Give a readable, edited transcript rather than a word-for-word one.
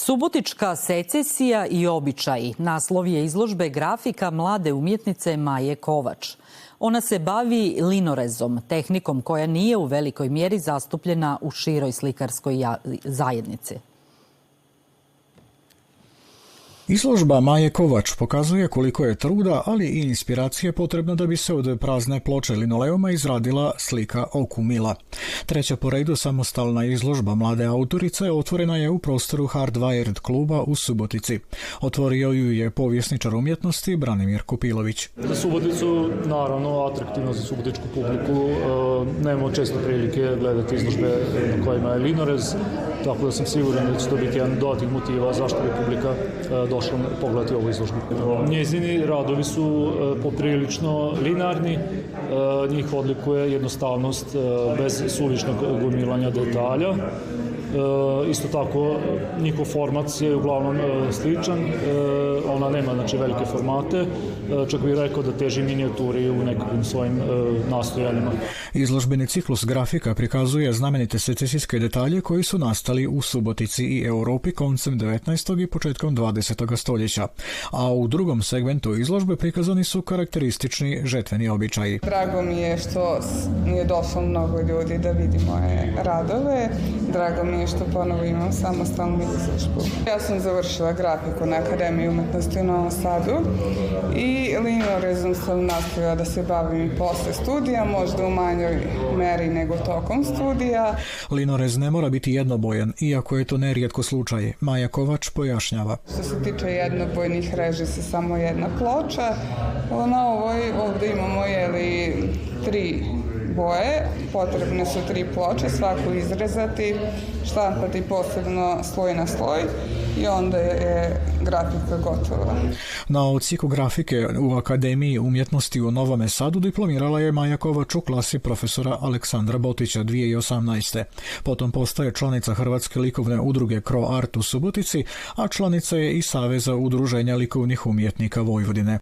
Subotička secesija i običaji. Naslov je izložbe grafika mlade umjetnice Maje Kovač. Ona se bavi linorezom, tehnikom koja nije u velikoj mjeri zastupljena u široj slikarskoj zajednici. Izložba Maje Kovač pokazuje koliko je truda, ali i inspiracije potrebno da bi se od prazne ploče linoleuma izradila slika oku mila. Treća po redu samostalna izložba mlade autorice otvorena je u prostoru Hardwired kluba u Subotici. Otvorio ju je povjesničar umjetnosti Branimir Kupilović. Za Suboticu, naravno, atraktivno za subotičku publiku. Nemamo često prilike gledati izložbe na kojima je linorez, tako da sam siguran da će to biti jedan dodatnih motiva zašto bi publika došla pogledati ovu izložbu. Njezini radovi su poprilično linearni, njih odlikuje jednostavnost bez suvišnog gomilanja detalja. Isto tako, njihov format je uglavnom sličan, ona nema velike formate, čak bih rekao da teži minijaturi u nekakvim svojim nastojanjima. Izložbeni ciklus grafika prikazuje znamenite secesijske detalje koji su nastali u Subotici i Europi koncem 19. i početkom 20. stoljeća, a u drugom segmentu izložbe prikazani su karakteristični žetveni običaji. Drago mi je što je došlo mnogo ljudi da vidi moje radove, drago mi je što ponovo imam samostalnu izložbu. Ja sam završila grafiku na Akademiji umetnosti u Novom Sadu i linorezom sam nastavila da se bavim i posle studija, možda u manjoj meri nego tokom studija. Linorez ne mora biti jednobojan, iako je to nerijetko slučaj. Maja Kovač pojašnjava. Što se tiče jednobojnih, reže se samo jedna ploča. Na ovdje imamo 3 boje, potrebne su 3 ploče, svaku izrezati, štampati posebno sloj na sloj i onda je grafika gotova. Na odsjeku grafike u Akademiji umjetnosti u Novome Sadu diplomirala je Maja Kovač u klasi profesora Aleksandra Botića 2018. Potom postaje članica Hrvatske likovne udruge CroArt u Subotici, a članica je i Saveza udruženja likovnih umjetnika Vojvodine.